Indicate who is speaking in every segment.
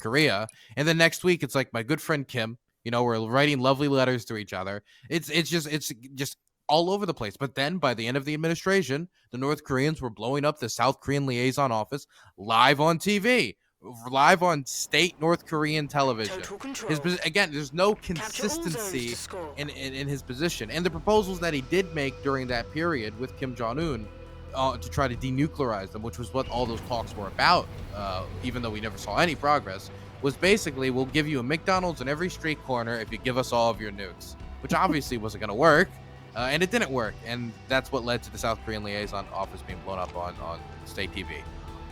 Speaker 1: Korea. And then next week, it's like my good friend Kim. We're writing lovely letters to each other. It's just all over the place. But then by the end of the administration, the North Koreans were blowing up the South Korean liaison office live on TV, live on state North Korean television. Again, there's no consistency in his position. And the proposals that he did make during that period with Kim Jong-un to try to denuclearize them, which was what all those talks were about, even though we never saw any progress, was basically, we'll give you a McDonald's in every street corner if you give us all of your nukes, which obviously wasn't going to work. And it didn't work, and that's what led to the South Korean liaison office being blown up on state TV.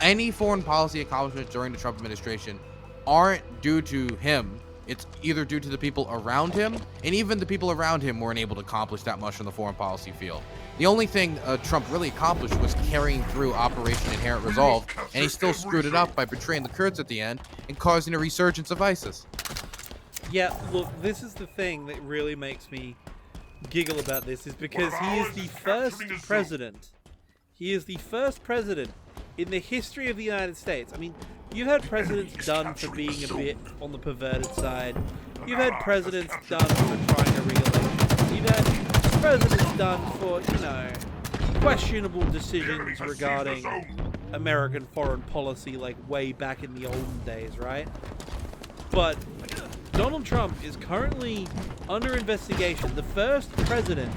Speaker 1: Any foreign policy accomplishments during the Trump administration aren't due to him. It's either due to the people around him, and even the people around him weren't able to accomplish that much in the foreign policy field. The only thing Trump really accomplished was carrying through Operation Inherent Resolve, and he still screwed it up by betraying the Kurds at the end and causing a resurgence of ISIS.
Speaker 2: Yeah, look, this is the thing that really makes me giggle about this, is because he is the first president. He is the first president in the history of the United States. I mean, you've had presidents done for being a bit on the perverted side. You've had presidents done for trying to re-election. You've had presidents done for, questionable decisions regarding American foreign policy, like way back in the olden days, right? But Donald Trump is currently under investigation. The first president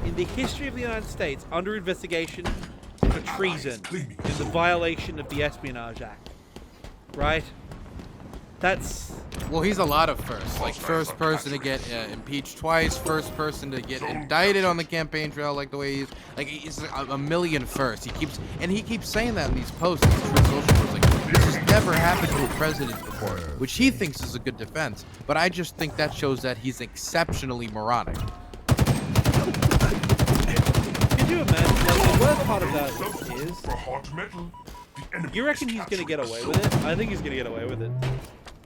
Speaker 2: in the history of the United States under investigation for treason in the violation of the Espionage Act. Right?
Speaker 1: Well, he's a lot of firsts. Like, first person to get impeached twice, first person to get indicted on the campaign trail, like the way he's a million firsts. He keeps saying that in these posts, these social posts, like, this has never happened to a president before, which he thinks is a good defense. But I just think that shows that he's exceptionally moronic.
Speaker 2: Could you imagine? Like, the worst part of that is, you reckon he's gonna get away with it? I think he's gonna get away with it.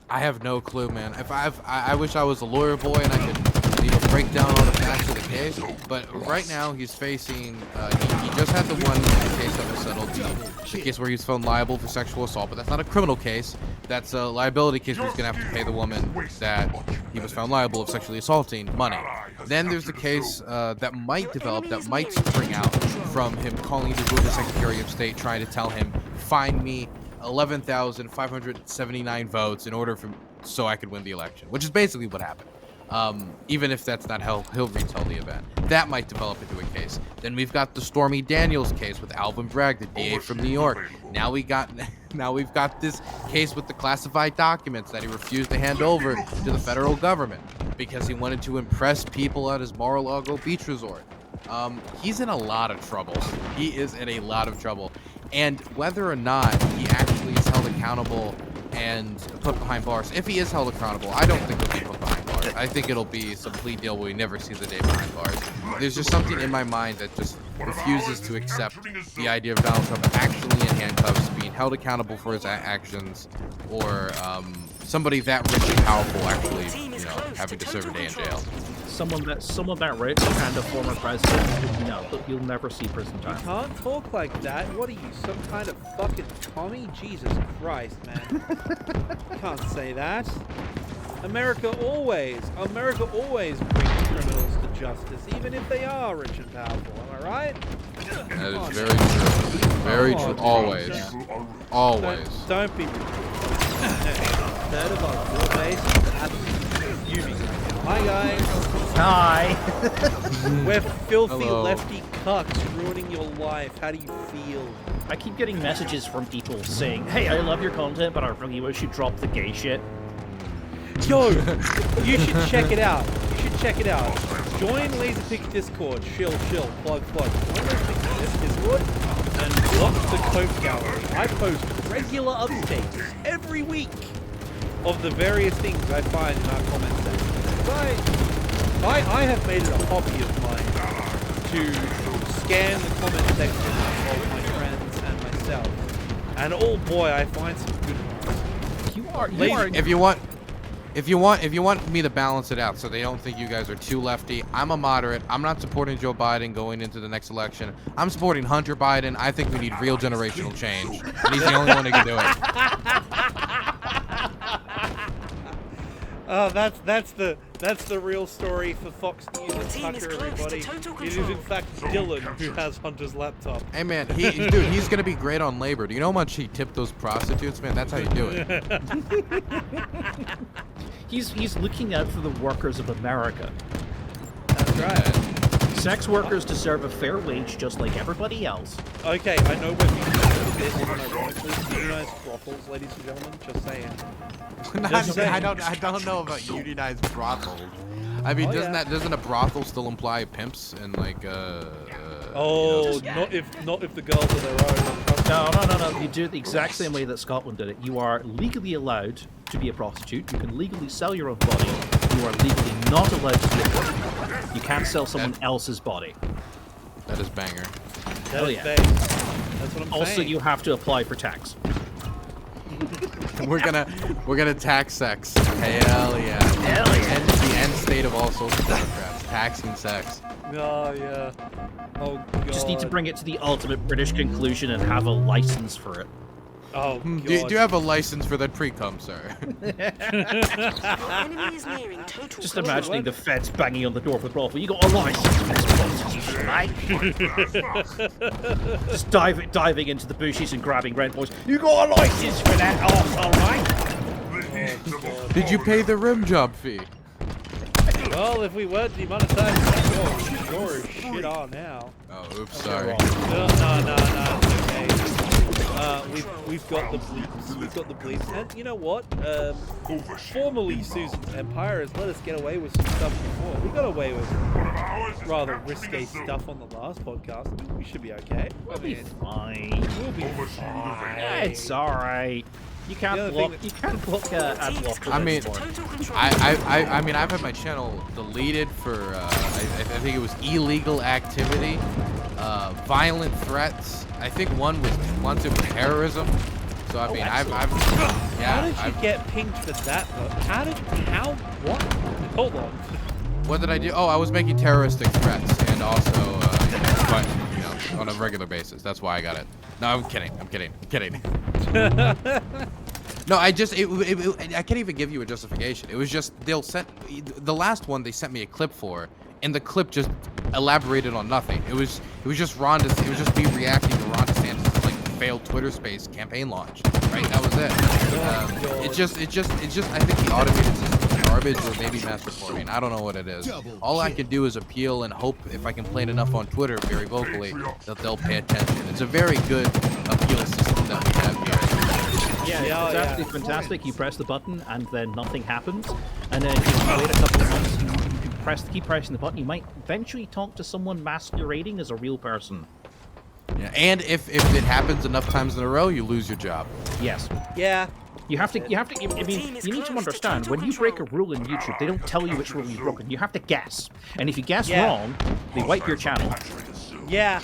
Speaker 1: I have no clue, man. I wish I was a lawyer boy and I could break down all the facts of the case. But right now he's facing. He just had the one case that was settled, the case where he was found liable for sexual assault. But that's not a criminal case. That's a liability case where he's gonna have to pay the woman that he was found liable of sexually assaulting money. Then there's the case that might develop, that might spring out from him calling the Georgia Secretary of State, trying to tell him, find me 11,579 votes in order so I could win the election, which is basically what happened. Even if that's not how he'll retell the event, that might develop into a case. Then we've got the Stormy Daniels case with Alvin Bragg, the DA from New York. Now we've got this case with the classified documents that he refused to hand over to the federal government because he wanted to impress people at his Mar-a-Lago beach resort. He's in a lot of trouble. He is in a lot of trouble. And whether or not he actually is held accountable and put behind bars, if he is held accountable, I don't think he'll be put behind bars. I think it'll be some plea deal where we never see the day behind bars. There's just something in my mind that just refuses to accept the idea of Donald Trump actually in handcuffs, being held accountable for his actions, or somebody that rich and powerful actually, having to serve a day in jail.
Speaker 3: Someone that rich and a former president, no, you'll never see prison time.
Speaker 2: You can't talk like that. What are you, some kind of fucking Tommy? Jesus Christ, man. Can't say that. America always brings criminals to justice, even if they are rich and powerful. Am I right?
Speaker 1: That is very true. Very true. Always. Always.
Speaker 2: Don't be rude. Third of our four base. Hi guys.
Speaker 3: Hi.
Speaker 2: We're filthy
Speaker 1: Hello.
Speaker 2: lefty cucks ruining your life. How do you feel?
Speaker 3: I keep getting messages from people saying, hey, I love your content, but I really wish you dropped the gay shit.
Speaker 2: Yo, you should check it out. Join Laserpix Discord. Chill. Plug. Join Laserpix Discord and watch the Coke Gallery. I post regular updates every week of the various things I find in our comment section. I have made it a hobby of mine to scan the comment section of my friends and myself. And oh boy, I find some good ones.
Speaker 3: You are
Speaker 1: If you want me to balance it out so they don't think you guys are too lefty, I'm a moderate. I'm not supporting Joe Biden going into the next election. I'm supporting Hunter Biden. I think we need real generational change. And he's the only one who can do it.
Speaker 2: Oh, that's the real story for Fox News and
Speaker 4: team is
Speaker 2: Tucker,
Speaker 4: close to
Speaker 2: everybody.
Speaker 4: total
Speaker 2: It is
Speaker 4: control.
Speaker 2: in fact Dylan who has Hunter's laptop.
Speaker 1: Hey man, dude, he's gonna be great on labor. Do you know how much he tipped those prostitutes, man? That's how you do it.
Speaker 3: He's looking out for the workers of America.
Speaker 2: That's right.
Speaker 3: Sex workers deserve a fair wage just like everybody else.
Speaker 2: Okay, I know we're being with this unironically unionized brothels, ladies and gentlemen. Just saying.
Speaker 1: I don't know about unionized brothels. I mean,
Speaker 2: Oh,
Speaker 1: doesn't a brothel still imply pimps and like
Speaker 2: Oh, not if the girls are their own.
Speaker 3: No. You do it the exact same way that Scotland did it. You are legally allowed to be a prostitute. You can legally sell your own body. You are legally not allowed to be a prostitute. You can't sell someone else's body.
Speaker 1: That is banger.
Speaker 2: That is
Speaker 3: yeah.
Speaker 2: base. That's what I'm
Speaker 3: Also,
Speaker 2: saying.
Speaker 3: you have to apply for tax.
Speaker 1: We're gonna tax sex. Hell yeah.
Speaker 3: Hell yeah.
Speaker 1: And the end state of all social democrats, taxing sex.
Speaker 2: Oh yeah. Oh god.
Speaker 3: Just need to bring it to the ultimate British conclusion and have a license for it.
Speaker 2: Oh god.
Speaker 1: Do you have a license for that pre-cum, sir?
Speaker 4: Your enemy is nearing total
Speaker 3: Just
Speaker 4: control.
Speaker 3: imagining the feds banging on the door of the brothel. You got a license for this prostitution, right? Just diving into the bushes and grabbing rent boys. You got a license for that, arsehole, right?
Speaker 1: Did you pay the rim job fee?
Speaker 2: Well, if we were demonetized, sure as shit are now.
Speaker 1: Oh, oops, sorry.
Speaker 2: No, it's okay. We've got the bleeps. We've got the bleeps. And you know what? Formerly Susan's Empire has let us get away with some stuff before. We got away with rather risque stuff on the last podcast. We should be okay.
Speaker 3: We'll be fine.
Speaker 2: We'll be fine.
Speaker 3: It's alright. You can't
Speaker 2: The other
Speaker 3: block.
Speaker 2: thing
Speaker 3: You can't block ad block.
Speaker 1: I mean,
Speaker 4: Total control.
Speaker 1: I mean, I've had my channel deleted for I think it was illegal activity, violent threats. I think once it was terrorism. So I mean, I've
Speaker 2: How did you get pinged for that though? What? Hold on.
Speaker 1: What did I do? Oh, I was making terroristic threats and also, but you know, on a regular basis. That's why I got it. No, I'm kidding. No, I can't even give you a justification. It was just the last one they sent me a clip for, and the clip just elaborated on nothing. It was just it was just me reacting to Ron DeSantis' like failed Twitter Space campaign launch. Right, that was it. It's just I think the automated system is garbage or maybe mass reporting. I don't know what it is. All I can do is appeal and hope if I complain enough on Twitter very vocally that they'll pay attention. It's a very good appeal system that we have here.
Speaker 3: Yeah,
Speaker 2: Yeah,
Speaker 3: it's
Speaker 2: yeah.
Speaker 3: absolutely fantastic. You press the button and then nothing happens, and then if you wait a couple of months, you can keep pressing the button. You might eventually talk to someone masquerading as a real person.
Speaker 1: Yeah, and if it happens enough times in a row, you lose your job.
Speaker 3: Yes.
Speaker 2: Yeah.
Speaker 3: You have to. I mean, you need to understand when you break a rule in YouTube, they don't tell you which rule you've broken. You have to guess, and if you guess
Speaker 2: Yeah.
Speaker 3: wrong, they wipe your channel.
Speaker 2: Yeah.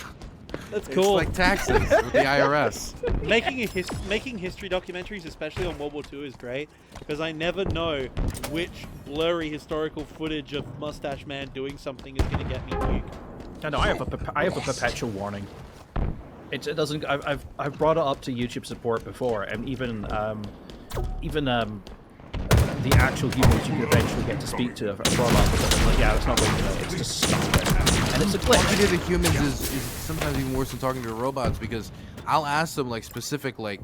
Speaker 2: That's cool.
Speaker 1: It's like taxes with the IRS.
Speaker 2: Making history documentaries, especially on World War II, is great because I never know which blurry historical footage of Mustache Man doing something is going to get me nuked.
Speaker 3: No, I have a perpetual warning. It doesn't. I've brought it up to YouTube support before, and even the actual humans you can eventually get to speak to. I've brought up with them. Like, yeah, it's not going to. It's just stop. And it's a
Speaker 1: Talking
Speaker 3: glitch.
Speaker 1: to the humans is sometimes even worse than talking to the robots because I'll ask them like specific, like,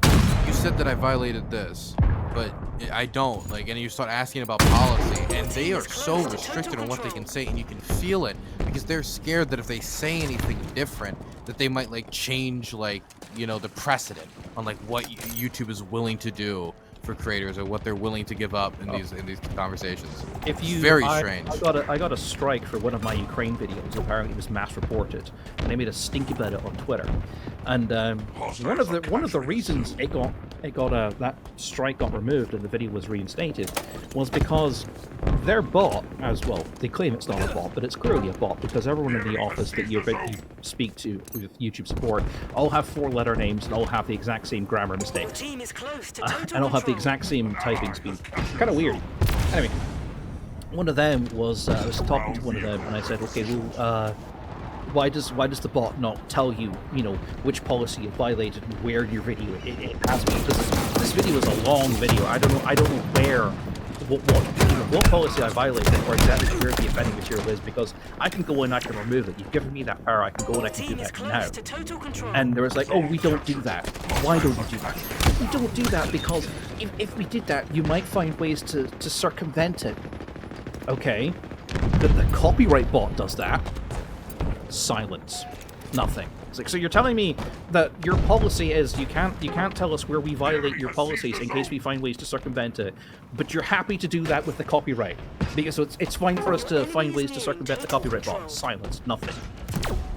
Speaker 1: you said that I violated this, but I don't. Like, and you start asking about policy, and they are so restricted on what they can say, and you can feel it because they're scared that if they say anything different, that they might like change, like, you know, the precedent on like what YouTube is willing to do for creators or what they're willing to give up in these conversations.
Speaker 3: If you,
Speaker 1: Very
Speaker 3: I
Speaker 1: strange.
Speaker 3: I got a strike for one of my Ukraine videos. Apparently, it was mass reported, and I made a stink about it on Twitter. And one of the reasons that strike got removed and the video was reinstated was because their bot, as well, they claim it's not a bot, but it's clearly a bot because everyone in the office that you speak to with YouTube support all have 4-letter names and all have the exact same grammar mistakes.
Speaker 4: Team is close to total
Speaker 3: And I'll have the
Speaker 4: control.
Speaker 3: exact same typing speed. Kind of weird. Anyway, one of them was I was talking to one of them, and I said, "Okay, well, why does the bot not tell you, you know, which policy you violated and where in your video it has been? Because this video is a long video. I don't know what policy I violated or exactly where the offending material is, because I can go and I can remove it. You've given me that power. I can go and I can do
Speaker 4: Team is
Speaker 3: that now.
Speaker 4: close to total control.
Speaker 3: And there was like, oh, we don't do that. Why don't you do that? We don't do that because if we did that, you might find ways to circumvent it. Okay, the copyright bot does that. Silence. Nothing. It's like, so you're telling me that your policy is you can't tell us where we violate your policies in case we find ways to circumvent it, but you're happy to do that with the copyright because so it's fine for us to find ways to circumvent the copyright bot. Silence. Nothing.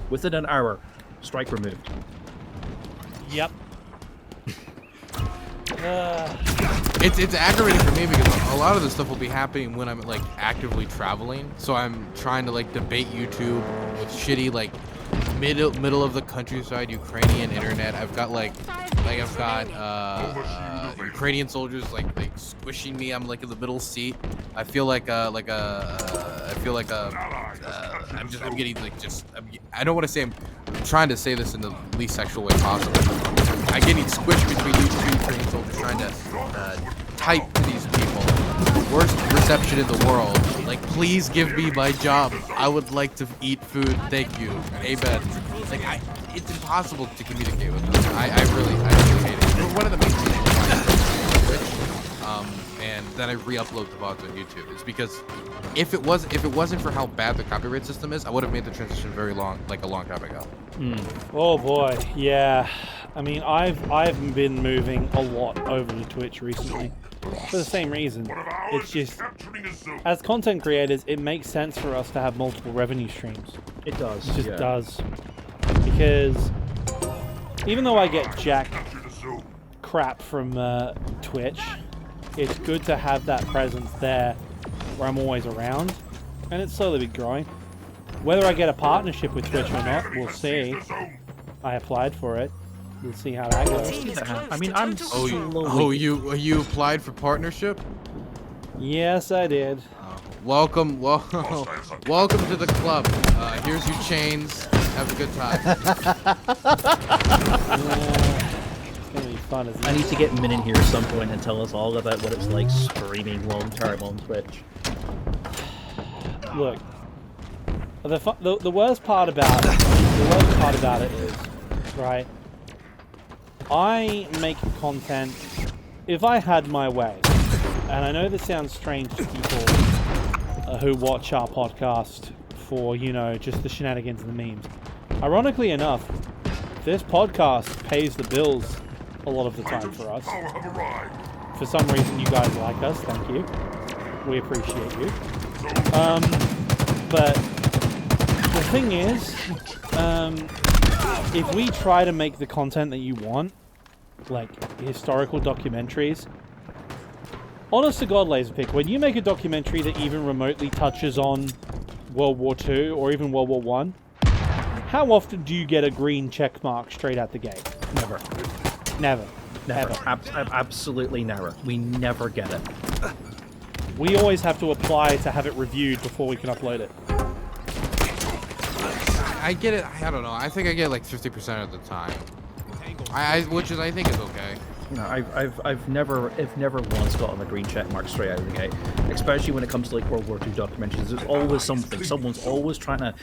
Speaker 3: Within an hour, strike removed.
Speaker 2: Yep.
Speaker 1: It's aggravating for me because a lot of this stuff will be happening when I'm like actively traveling. So I'm trying to like debate YouTube with shitty like middle of the countryside Ukrainian internet. I've got Ukrainian soldiers like squishing me. I'm like in the middle seat. I feel like I'm getting like I don't want to say I'm trying to say this in the least sexual way possible. I'm getting squished between these two Ukrainian soldiers trying to type to these people. Worst reception in the world. Like, please give me my job. I would like to eat food. Thank you. Amen. Like, it's impossible to communicate with them. I really hate it. But one of the main reasons why I Twitch, and then I re-upload the VODs on YouTube is because if it wasn't for how bad the copyright system is, I would have made the transition a long time ago.
Speaker 2: Oh boy, yeah. I mean, I've been moving a lot over to Twitch recently for the same reason. It's just, as content creators, it makes sense for us to have multiple revenue streams.
Speaker 3: It does.
Speaker 2: It just does. Because even though I get jack crap from Twitch, it's good to have that presence there where I'm always around, and it's slowly been growing. Whether I get a partnership with Twitch or not, we'll see. I applied for it. We'll see how that goes.
Speaker 3: I mean, I'm
Speaker 1: you applied for partnership?
Speaker 2: Yes, I did.
Speaker 1: Welcome to the club. Here's your chains. Have a good time.
Speaker 2: It's gonna be fun, isn't it?
Speaker 3: I need to get Min in here at some point and tell us all about what it's like streaming long-term on Twitch.
Speaker 2: Look, the worst part about it is, right? I make content if I had my way, and I know this sounds strange to people who watch our podcast for, you know, just the shenanigans and the memes. Ironically enough, this podcast pays the bills a lot of the time for us. For some reason, you guys like us. Thank you. We appreciate you. But the thing is, if we try to make the content that you want, like historical documentaries, honest to God, Laserpick, when you make a documentary that even remotely touches on World War II or even World War I, how often do you get a green check mark straight out the gate?
Speaker 3: Never.
Speaker 2: Never.
Speaker 3: Never.
Speaker 2: Ever.
Speaker 3: Absolutely never. We never get it.
Speaker 2: We always have to apply to have it reviewed before we can upload it.
Speaker 1: I get it. I don't know. I think I get like 50% of the time. Which I think is okay.
Speaker 3: No, I've never once gotten a green check mark straight out of the gate. Especially when it comes to like World War II documentaries, there's always something. Someone's always trying to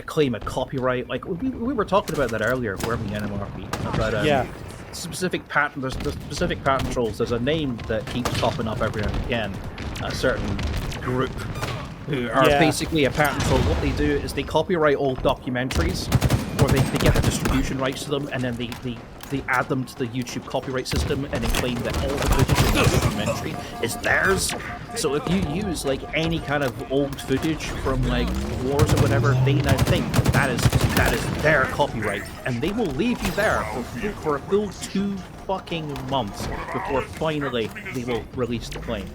Speaker 3: claim a copyright. Like we were talking about that earlier, where the NMRP about
Speaker 2: yeah.
Speaker 3: specific patent. There's specific patent trolls. There's a name that keeps popping up every now and again. A certain group who are basically a patent troll. What they do is they copyright old documentaries, or they get the distribution rights to them, and then they add them to the YouTube copyright system and then claim that all the footage in that documentary is theirs. So if you use like any kind of old footage from like wars or whatever, they now think that is their copyright, and they will leave you there for a full 2 fucking months before finally they will release the claim.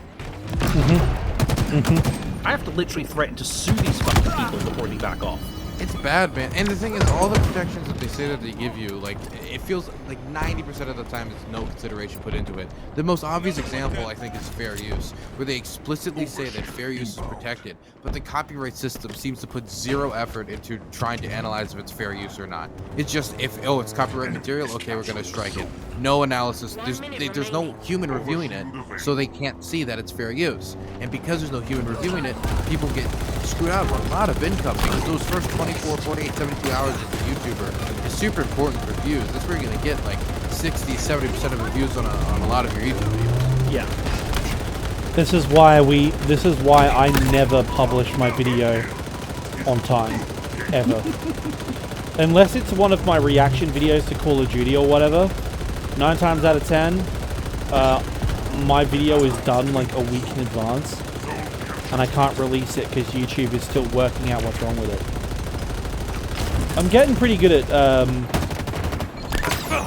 Speaker 3: I have to literally threaten to sue these fucking people before they back off.
Speaker 1: It's bad, man. And the thing is, all the protections that they say that they give you, like, it feels like 90% of the time there's no consideration put into it. The most obvious example, I think, is fair use, where they explicitly say that fair use is protected, but the copyright system seems to put zero effort into trying to analyze if it's fair use or not. It's just, if, oh, it's copyright material, okay, we're gonna strike it. No analysis. There's no human reviewing it, so they can't see that it's fair use. And because there's no human reviewing it, people get screwed out of a lot of income, because those first 24, 48, 72 hours as a YouTuber is super important for views. That's where you're going to get like 60, 70% of the views on a lot of your YouTube videos.
Speaker 3: Yeah.
Speaker 2: This is why I never publish my video on time, ever. Unless it's one of my reaction videos to Call of Duty or whatever, 9 times out of 10, my video is done like a week in advance, and I can't release it because YouTube is still working out what's wrong with it. I'm getting pretty good at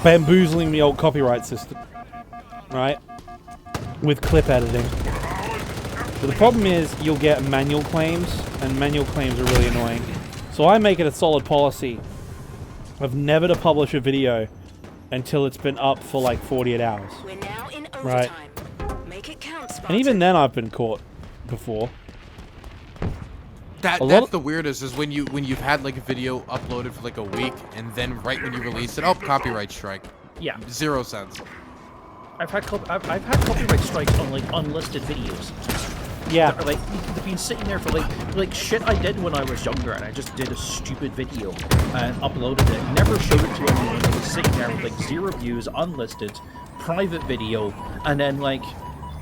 Speaker 2: bamboozling the old copyright system, right? With clip editing. But the problem is you'll get manual claims, and manual claims are really annoying. So I make it a solid policy of never to publish a video until it's been up for like 48 hours.
Speaker 4: We're now in overtime.
Speaker 2: Right.
Speaker 4: Make it count, Spartan.
Speaker 2: And even then I've been caught before.
Speaker 1: That's the weirdest, is when you've had like a video uploaded for like a week, and then right when you release it, oh, copyright strike.
Speaker 3: Yeah.
Speaker 1: 0 cents.
Speaker 3: I've had copyright strikes on like unlisted videos.
Speaker 2: Yeah.
Speaker 3: That are, like, they've been sitting there for like shit I did when I was younger, and I just did a stupid video and uploaded it. Never showed it to anyone. It was sitting there with like 0 views, unlisted, private video, and then like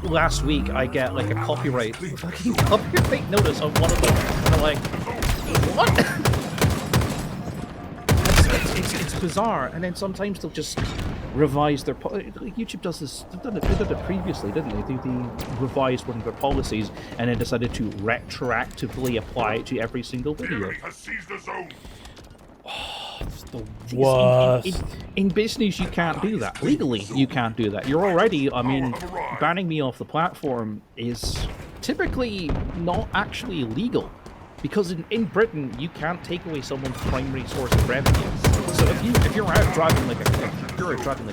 Speaker 3: last week I get like a copyright notice on one of them, and I'm like, what? It's bizarre. And then sometimes they'll just revise their YouTube does this. They did it previously, didn't they? They revised one of their policies and then decided to retroactively apply it to every single video.
Speaker 2: It's the worst.
Speaker 3: In business, you can't do that. Legally, you can't do that. You're already, I mean, banning me off the platform is typically not actually legal. Because in Britain, you can't take away someone's primary source of revenue. So if you're out driving like a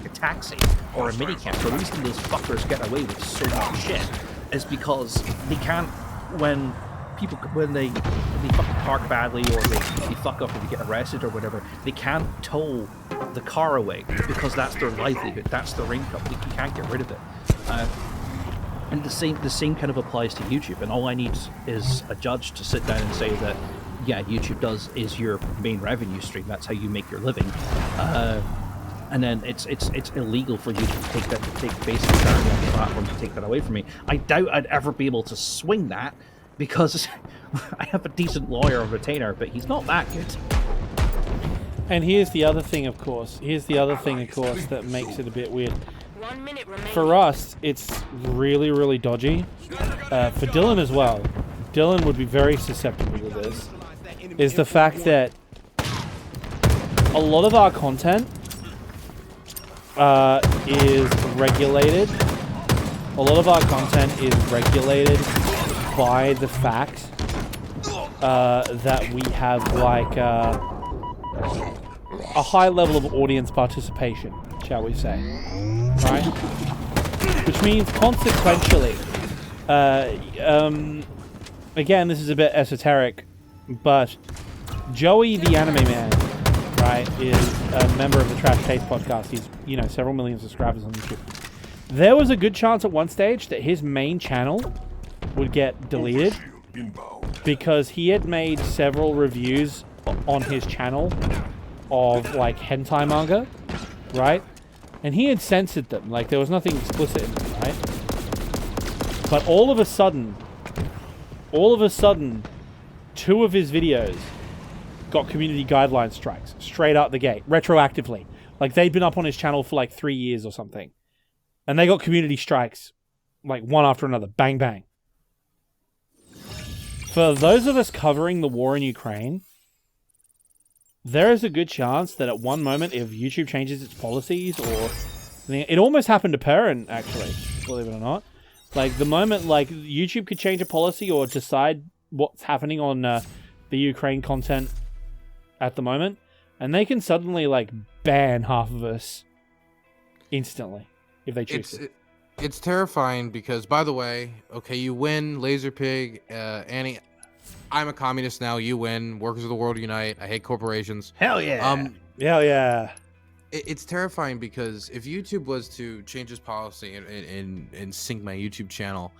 Speaker 3: taxi or a minicab, the reason those fuckers get away with so much shit is because they can't, when they fucking park badly, or they fuck up or they get arrested or whatever, they can't tow the car away because that's their livelihood, that's their income. You can't get rid of it. And the same kind of applies to YouTube, and all I need is a judge to sit down and say that, yeah, YouTube is your main revenue stream. That's how you make your living, and then it's illegal for you to take basic charity on the platform to take that away from me. I doubt I'd ever be able to swing that because I have a decent lawyer and retainer, but he's not that good.
Speaker 2: And here's the other thing, of course. That makes it a bit weird.
Speaker 4: 1 minute remaining.
Speaker 2: For us, it's really, really dodgy. For Dylan as well. Dylan would be very susceptible to this. Is the fact that a lot of our content is regulated. A lot of our content is regulated by the fact that we have like a high level of audience participation, shall we say. Right? Which means consequentially, again, this is a bit esoteric, but Joey the Anime Man, right, is a member of the Trash Taste podcast. He's, several million subscribers on YouTube. There was a good chance at one stage that his main channel would get deleted because he had made several reviews on his channel of like hentai manga, right? And he had censored them, like there was nothing explicit in them, right? But all of a sudden, 2 of his videos got community guideline strikes straight out the gate, retroactively. Like they'd been up on his channel for like 3 years or something. And they got community strikes, like one after another, bang, bang. For those of us covering the war in Ukraine, there is a good chance that at one moment, if YouTube changes its policies, or it almost happened to Perrin, actually, believe it or not. Like the moment, like YouTube could change a policy or decide what's happening on the Ukraine content at the moment, and they can suddenly like ban half of us instantly if they choose to.
Speaker 1: It's terrifying because, by the way, okay, you win, Laserpig, Annie. I'm a communist now. You win. Workers of the world unite. I hate corporations.
Speaker 3: Hell yeah.
Speaker 2: Yeah.
Speaker 1: It's terrifying because if YouTube was to change its policy and sync my YouTube channel,